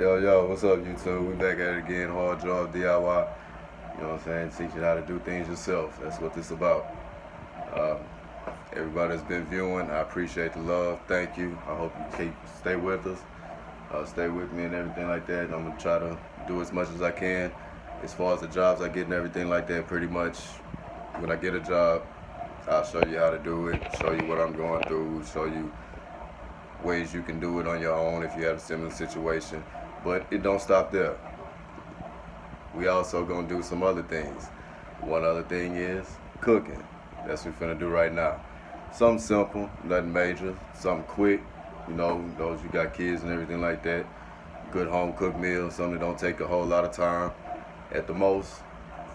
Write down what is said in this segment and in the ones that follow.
Yo, what's up, YouTube? We back at it again, Hard Job DIY. You know what I'm saying? Teach you how to do things yourself. That's what this about. Uh, Everybody that's been viewing, I appreciate the love. Thank you. I hope you stay with us, stay with me and everything like that. And I'm gonna try to do as much as I can. As far as the jobs I get and everything like that, pretty much when I get a job, I'll show you how to do it, show you what I'm going through, show you ways you can do it on your own if you have a similar situation. But it don't stop there. We also gonna do some other things. One other thing is cooking. That's what we're finna do right now. Something simple, nothing major, something quick. You know, those you got kids and everything like that. Good home cooked meal, something that don't take a whole lot of time. At the most,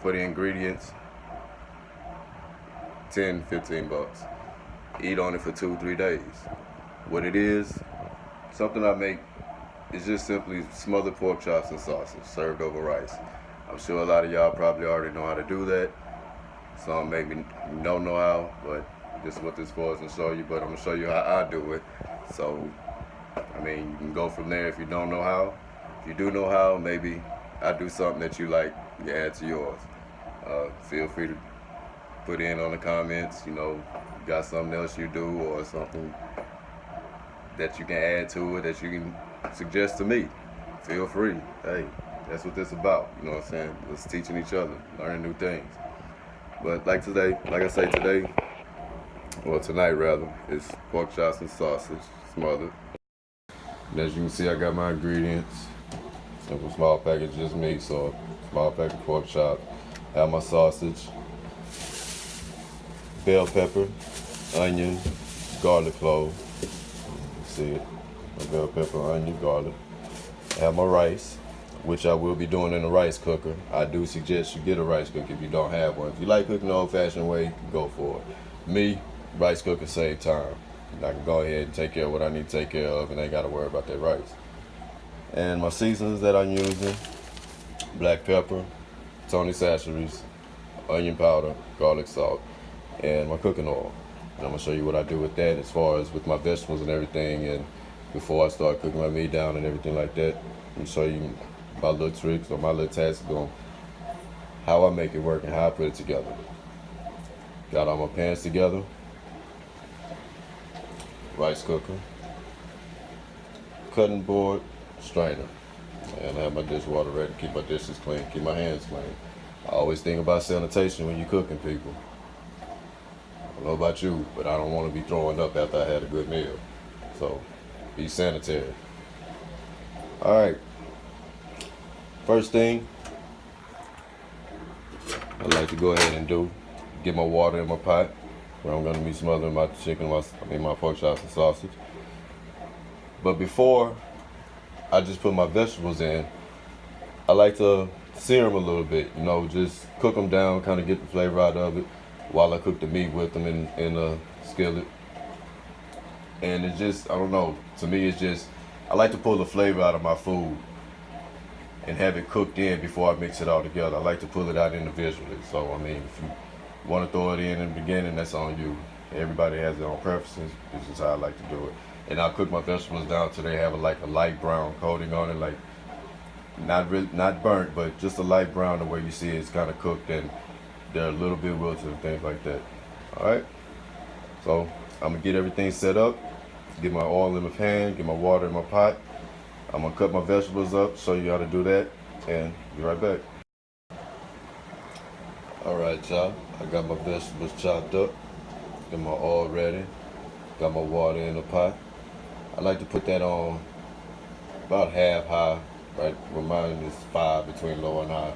for the ingredients, 10, 15 bucks. Eat on it for 2, 3 days. What it is, something I make is just simply smothered pork chops and sausage served over rice. I'm sure a lot of y'all probably already know how to do that. Some maybe don't know how, but this is what this for is to show you. But I'm gonna show you how I do it. So, I mean, you can go from there if you don't know how. If you do know how, maybe I do something that you like, you add to yours. Feel free to put in on the comments, you know, you got something else you do or something that you can add to it that you can suggest to me. Feel free. Hey, that's what this about. You know what I'm saying? It's teaching each other, learning new things. But like today, like I say today, or tonight rather, it's pork chops and sausage smothered. And as you can see, I got my ingredients. Simple small package, just meat, so small package pork chop. Have my sausage, bell pepper, onion, garlic clove. See it? My bell pepper, onion, garlic. I have my rice, which I will be doing in a rice cooker. I do suggest you get a rice cooker if you don't have one. If you like cooking the old-fashioned way, go for it. Me, rice cooker save time. I can go ahead and take care of what I need to take care of and ain't got to worry about that rice. And my seasonings that I'm using, black pepper, Tony Chachere's, onion powder, garlic salt, and my cooking oil. And I'm gonna show you what I do with that as far as with my vegetables and everything, and before I start cooking my meat down and everything like that. I'm show you my little tricks or my little tactics on how I make it work and how I put it together. Got all my pans together, rice cooker, cutting board, strainer, and I have my dishwater ready to keep my dishes clean, keep my hands clean. I always think about sanitation when you're cooking, people. I don't know about you, but I don't want to be throwing up after I had a good meal. So, be sanitary. Alright, first thing I like to go ahead and do, get my water in my pot, where I'm going to be smothering my chicken, my pork chops and sausage. But before I just put my vegetables in, I like to sear them a little bit, you know, just cook them down, kind of get the flavor out of it while I cook the meat with them in a skillet. And it's just, I don't know, to me it's just, I like to pull the flavor out of my food and have it cooked in before I mix it all together. I like to pull it out individually. So, I mean, if you want to throw it in the beginning, that's on you. Everybody has their own preferences. This is how I like to do it. And I'll cook my vegetables down till they have a light brown coating on it, like not burnt, but just a light brown, the way you see it's kind of cooked and they're a little bit wilted and things like that. All right. So I'm gonna get everything set up, get my oil in my pan, get my water in my pot. I'm gonna cut my vegetables up, show you how to do that, and be right back. All right, y'all. I got my vegetables chopped up, got my oil ready, got my water in the pot. I like to put that on about half high, right? Where mine is 5 between low and high.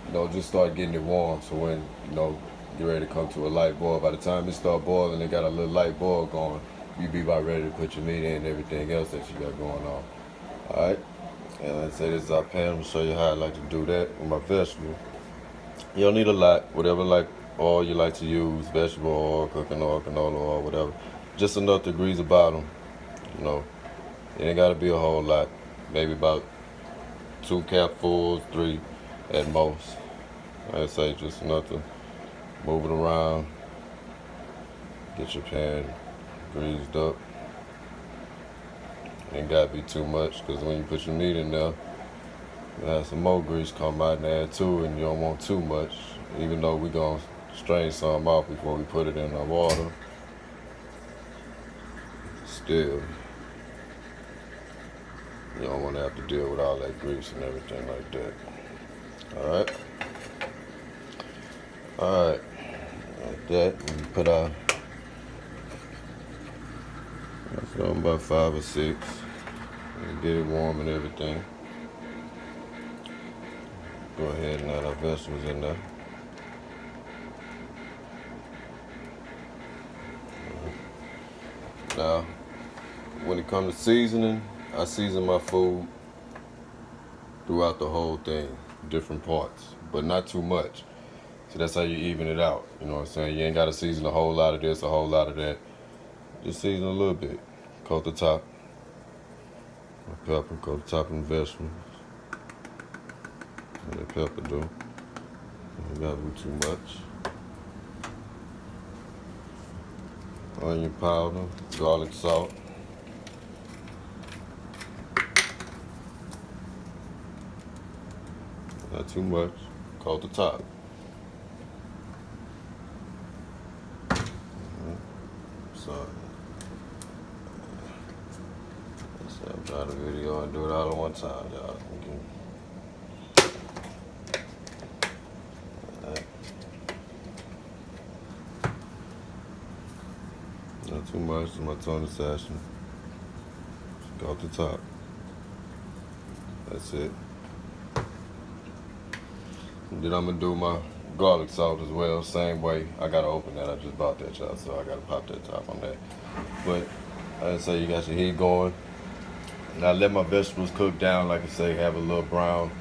You know, just start getting it warm so when, you know, you're ready to come to a light boil. By the time it start boiling, it got a little light boil going, you be about ready to put your meat in and everything else that you got going on. All right? And like I say, this is our pan. I'm going to show you how I like to do that with my vegetable. You don't need a lot, whatever like oil you like to use, vegetable oil, cooking oil, canola oil, whatever. Just enough to grease the bottom. You know, it ain't got to be a whole lot. Maybe about 2 capfuls, 3 at most. Like I say, just enough to move it around. Get your pan greased up. Ain't gotta be too much, because when you put your meat in there, you have some more grease come out there too, and you don't want too much. Even though we gonna strain some out before we put it in the water, still, you don't want to have to deal with all that grease and everything like that. Alright? Alright. Like that. We put our, that's on about 5 or 6. And get it warm and everything. Go ahead and add our vegetables in there. Now, when it comes to seasoning, I season my food throughout the whole thing, different parts, but not too much. So that's how you even it out. You know what I'm saying? You ain't gotta season a whole lot of this, a whole lot of that. Just season a little bit. Coat the top. Pepper, coat the top of the vegetables. Let pepper do. Ain't gotta do too much. Onion powder, garlic salt. Not too much. Coat the top. So, I'm trying to video and do it all at one time, y'all. Not too much. My tongue assassin. Go at the top. That's it. And then I'm gonna do my garlic salt as well. Same way. I gotta open that. I just bought that, y'all, so I gotta pop that top on that. But I say you got your heat going. Now let my vegetables cook down. Like I say, have a little brownish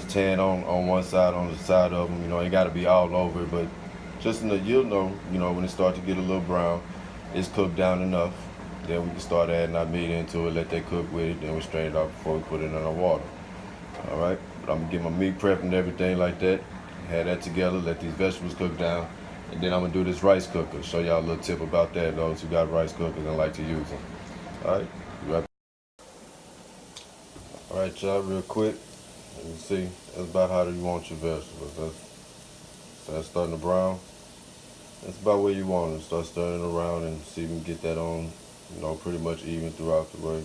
tan on one side, on the side of them. You know, ain't gotta be all over it, but just in the, you'll know, when it starts to get a little brown, it's cooked down enough. Then we can start adding our meat into it, let that cook with it, then we strain it off before we put it in our water. All right, but I'm gonna get my meat prepped and everything like that. Have that together, let these vegetables cook down, and then I'm gonna do this rice cooker. Show y'all a little tip about that, those who got rice cookers and like to use them. All right, all right, y'all, real quick. Let me see. That's about how you want your vegetables. That's starting to brown. That's about where you want it. Start stirring it around and see if you can get that on, pretty much even throughout the way,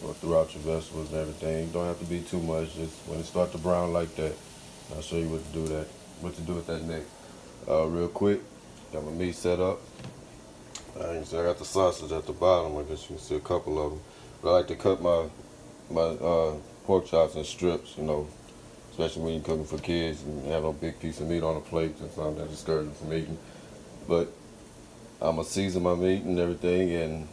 or throughout your vegetables and everything. You don't have to be too much. Just when it starts to brown like that, I'll show you what to do with that next. Real quick, got my meat set up. You see I got the sausage at the bottom. I guess you can see a couple of them. But I like to cut my pork chops in strips, especially when you're cooking for kids and you have a big piece of meat on a plate and something that discourages them from eating. But I'm gonna season my meat and everything and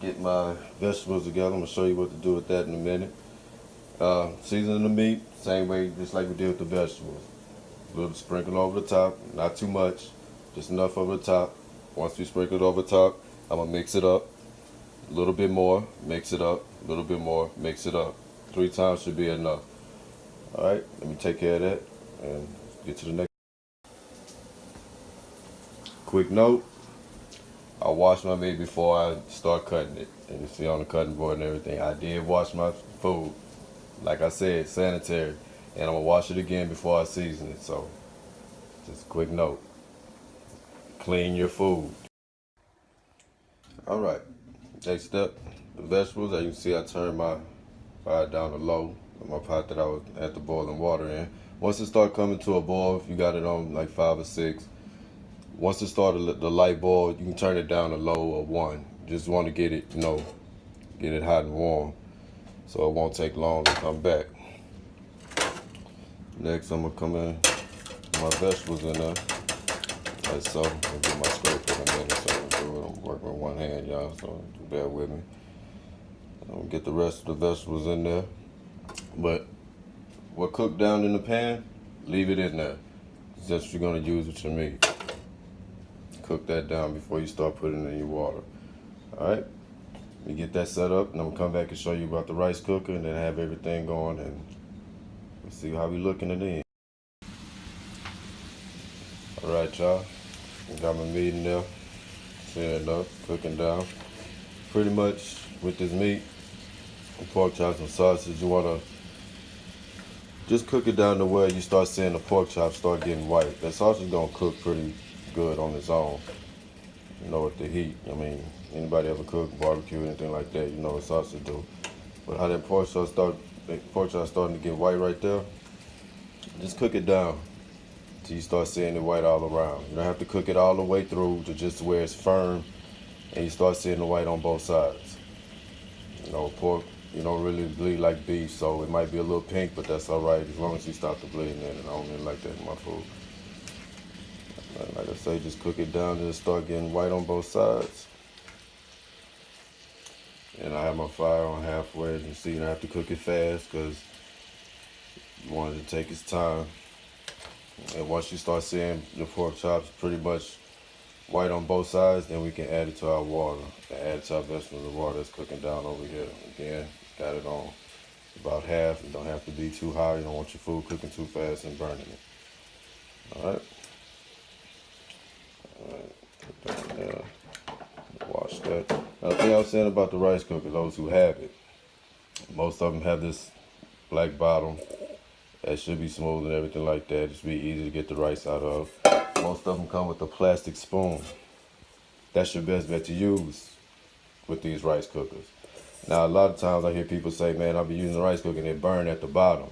get my vegetables together. I'm gonna show you what to do with that in a minute. Seasoning the meat, same way, just like we did with the vegetables. A little sprinkle over the top, not too much, just enough over the top. Once you sprinkle it over the top, I'm gonna mix it up. A little bit more, mix it up. A little bit more, mix it up. 3 times should be enough. All right, let me take care of that and get to the next. Quick note, I wash my meat before I start cutting it. And you see on the cutting board and everything, I did wash my food. Like I said, sanitary. And I'm gonna wash it again before I season it. So, just a quick note. Clean your food. All right, next step, the vegetables. As you can see, I turned my fire down to low. My pot that I was at the boiling water in. Once it start coming to a boil, if you got it on like 5 or 6, once it started the light boil, you can turn it down to low or 1. Just want to get it, get it hot and warm, so it won't take long to come back. Next, I'm gonna come in with my vegetables in there, like so. I'll get my scraper in a minute so I can do it. I'm working with one hand, y'all, so bear with me. I'm gonna get the rest of the vegetables in there. But what cooked down in the pan, leave it in there. That's what you're gonna use with your meat. Cook that down before you start putting it in your water. All right, we get that set up, and I'm gonna come back and show you about the rice cooker, and then have everything going, and we'll see how we looking at the end. All right, y'all, got my meat in there, searing up, cooking down. pretty much with this meat, pork chops and sausage, you wanna just cook it down to where you start seeing the pork chops start getting white. That sausage gonna cook pretty good on its own, you know, with the heat. I mean, anybody ever cook barbecue or anything like that, you know what sausage do. But how that pork chop starting to get white right there, just cook it down till you start seeing it white all around. You don't have to cook it all the way through to just where it's firm and you start seeing the white on both sides. You know, pork, you don't really bleed like beef, so it might be a little pink, but that's all right as long as you stop the bleeding in it. I don't really like that in my food. Like I say, just cook it down till it start getting white on both sides. And I have my fire on halfway. As you see, you don't have to cook it fast because you want it to take its time. And once you start seeing your pork chops pretty much white on both sides, then we can add it to our water. And add it to our vegetable, the water that's cooking down over here. Again, got it on about half. It don't have to be too high. You don't want your food cooking too fast and burning it. All right. Put that in there. Wash that. Now, the thing I was saying about the rice cooker, those who have it, most of them have this black bottom that should be smooth and everything like that. It should be easy to get the rice out of. Most of them come with a plastic spoon. That's your best bet to use with these rice cookers. Now, a lot of times I hear people say, man, I'll be using the rice cooker and it burn at the bottom.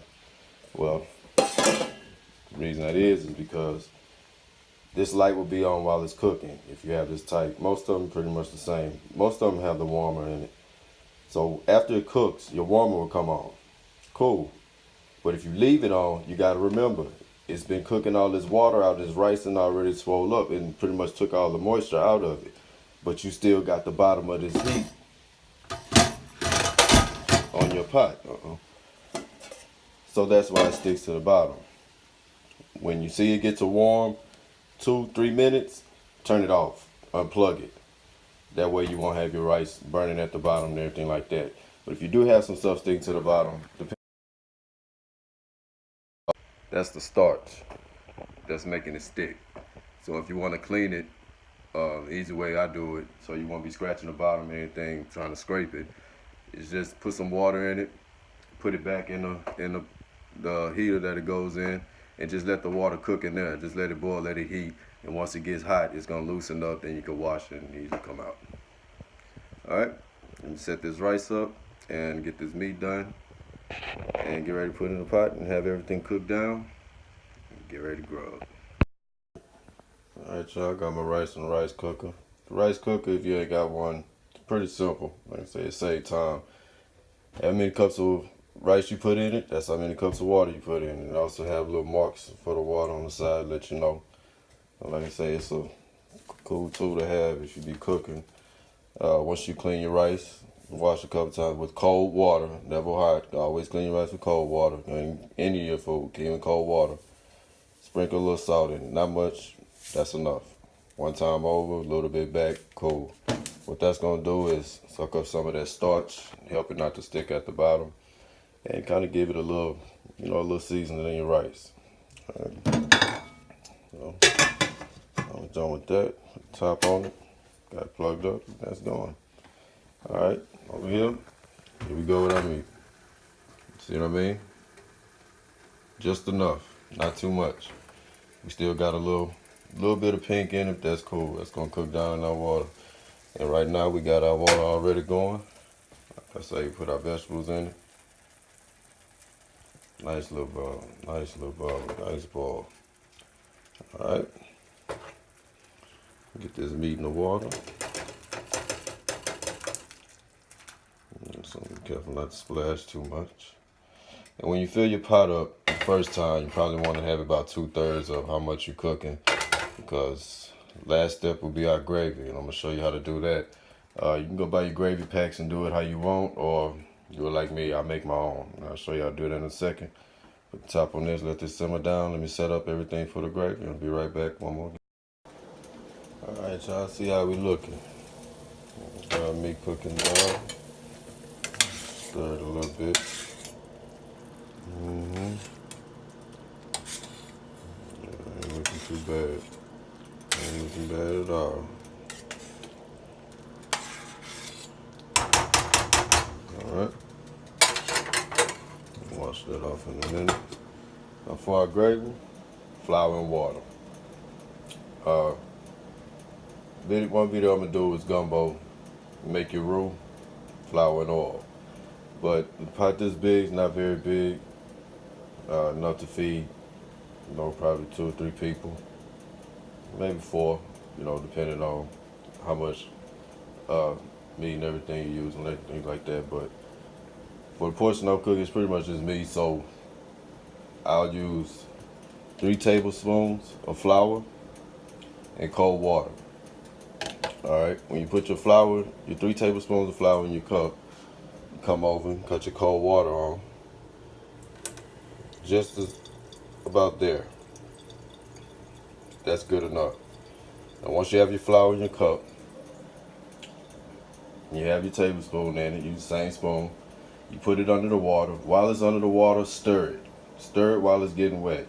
Well, the reason that is because this light will be on while it's cooking if you have this type. Most of them pretty much the same. Most of them have the warmer in it. So after it cooks, your warmer will come on. Cool. But if you leave it on, you got to remember, it's been cooking all this water out, this rice and already swole up and pretty much took all the moisture out of it. But you still got the bottom of this heat on your pot. So that's why it sticks to the bottom. When you see it get to warm, 2-3 minutes, turn it off, unplug it. That way you won't have your rice burning at the bottom and everything like that. But if you do have some stuff sticking to the bottom, that's the starch that's making it stick. So if you want to clean it, the easy way I do it, so you won't be scratching the bottom or anything, trying to scrape it, is just put some water in it, put it back in the heater that it goes in, and just let the water cook in there. Just let it boil, let it heat, and once it gets hot, it's gonna loosen up. Then you can wash it and easily come out. All right, let me set this rice up and get this meat done, and get ready to put it in the pot and have everything cooked down. And get ready to grub. All right, y'all, I got my rice in the rice cooker. The rice cooker, if you ain't got one, it's pretty simple. Like I say, it saves time. How many cups of rice you put in it, that's how many cups of water you put in it. And also have little marks for the water on the side, let you know. Like I say, it's a cool tool to have if you be cooking. Once you clean your rice, wash a couple times with cold water, never hot. Always clean your rice with cold water. Any of your food, even cold water. Sprinkle a little salt in it, not much, that's enough. One time over, a little bit back, cool. What that's gonna do is suck up some of that starch, help it not to stick at the bottom, and kind of give it a little, a little seasoning in your rice. So, I'm done with that. Top on it, got it plugged up, that's going. All right, over here we go with our meat. See what I mean? Just enough, not too much. We still got a little bit of pink in it, that's cool. That's gonna cook down in our water. And right now we got our water already going. Like I say, put our vegetables in it. Nice little boil, nice boil. All right, get this meat in the water. So be careful not to splash too much. And when you fill your pot up the first time, you probably want to have about 2/3 of how much you're cooking, because last step will be our gravy, and I'm gonna show you how to do that. You can go buy your gravy packs and do it how you want, or do it like me, I make my own. I'll show you how to do that in a second. Put the top on this, let this simmer down. Let me set up everything for the gravy. I'll be right back. One more. All right, y'all, see how we looking. Got meat cooking down. Stir it a little bit. Ain't looking too bad. Ain't looking bad at all. that off in a minute. Now for our gravy, flour and water. Uh, one video I'm gonna do is gumbo. Make your roux, flour and oil. But the pot this big is not very big. Enough to feed, probably 2 or 3 people, maybe 4, depending on how much meat and everything you use and things like that. But for the portion I'm cooking, it's pretty much just me, so I'll use 3 tablespoons of flour and cold water. Alright, when you put your 3 tablespoons of flour in your cup, you come over and cut your cold water on. Just about there. That's good enough. And once you have your flour in your cup, you have your tablespoon in it, use the same spoon, you put it under the water. While it's under the water, stir it. Stir it while it's getting wet.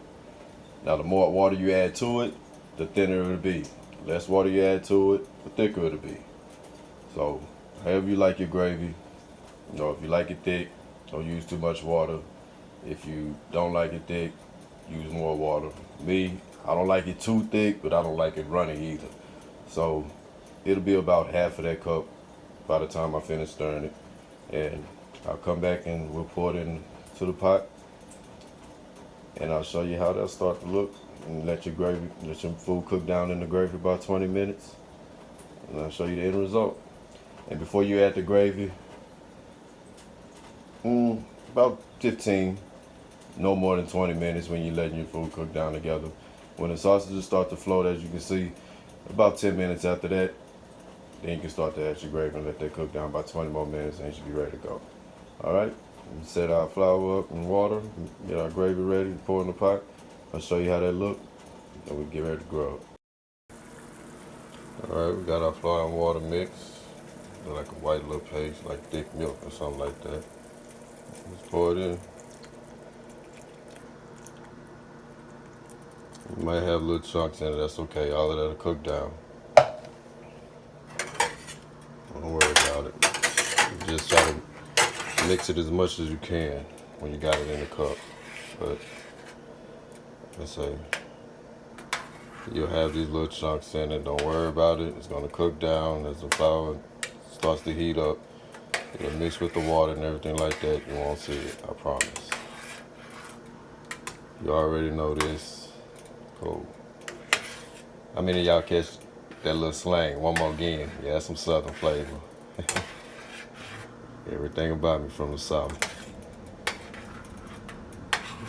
Now the more water you add to it, the thinner it'll be. The less water you add to it, the thicker it'll be. So, however you like your gravy, if you like it thick, don't use too much water. If you don't like it thick, use more water. Me, I don't like it too thick, but I don't like it runny either. So it'll be about half of that cup by the time I finish stirring it. And I'll come back and we'll pour it into the pot. And I'll show you how that'll start to look. And let your food cook down in the gravy about 20 minutes. And I'll show you the end result. And before you add the gravy, about 15, no more than 20 minutes when you're letting your food cook down together. When the sausages start to float, as you can see, about 10 minutes after that, then you can start to add your gravy and let that cook down about 20 more minutes and you should be ready to go. Alright, set our flour up in water, get our gravy ready, pour in the pot. I'll show you how that look, and we'll get ready to grow it. Alright, we got our flour and water mixed. Like a white little paste, like thick milk or something like that. Just pour it in. You might have little chunks in it, that's okay. All of that'll cook down. Don't worry about it. You just try to mix it as much as you can when you got it in the cup. But, let's say, you'll have these little chunks in it. Don't worry about it. It's gonna cook down as the flour starts to heat up. It'll mix with the water and everything like that. You won't see it, I promise. You already know this. Cool. How many of y'all catch that little slang? One more again. Yeah, that's some Southern flavor. Everything about me from the South.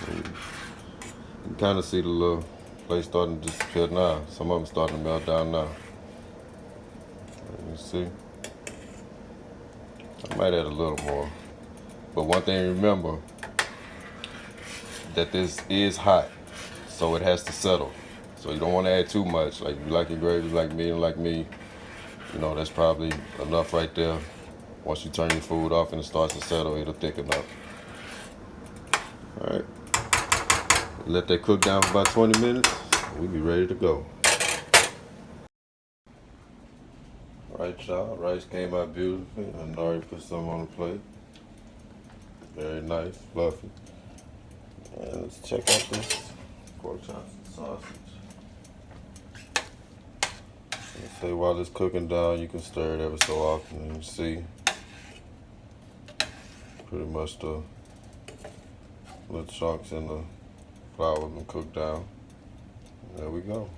You kind of see the little place starting to disappear now. Some of them starting to melt down now. You see? I might add a little more. But one thing to remember, that this is hot. So it has to settle. So you don't want to add too much. Like if you like your gravy like me, that's probably enough right there. Once you turn your food off and it starts to settle, it'll thicken up. Alright. Let that cook down for about 20 minutes. We'll be ready to go. Alright, y'all. Rice came out beautifully. I already put some on the plate. Very nice, fluffy. And let's check out this pork chops and sausage. Let's say while it's cooking down, you can stir it every so often and you see pretty much the little chunks in the flour have been cooked down. There we go.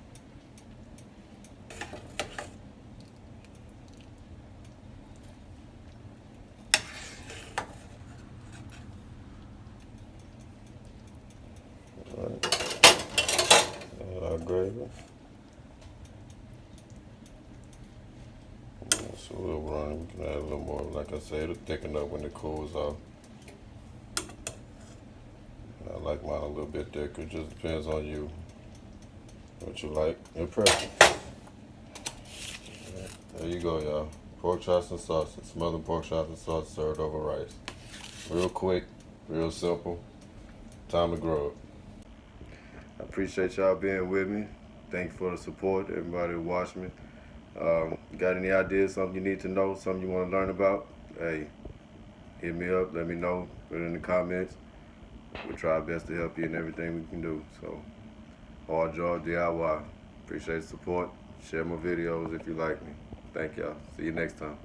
Our gravy. So we'll run. We can add a little more. Like I said, it'll thicken up when it cools off. I like mine a little bit thicker. It just depends on you. What you like, your preference. There you go, y'all. Pork chops and sausage. Smothered pork chops and sausage served over rice. Real quick, real simple. Time to grow it. I appreciate y'all being with me. Thank you for the support, everybody who watched me. Got any ideas, something you need to know, something you want to learn about? Hey, hit me up, let me know, put it in the comments. we'll try our best to help you in everything we can do. So, Hard Job DIY. Appreciate the support. Share my videos if you like me. Thank y'all. See you next time.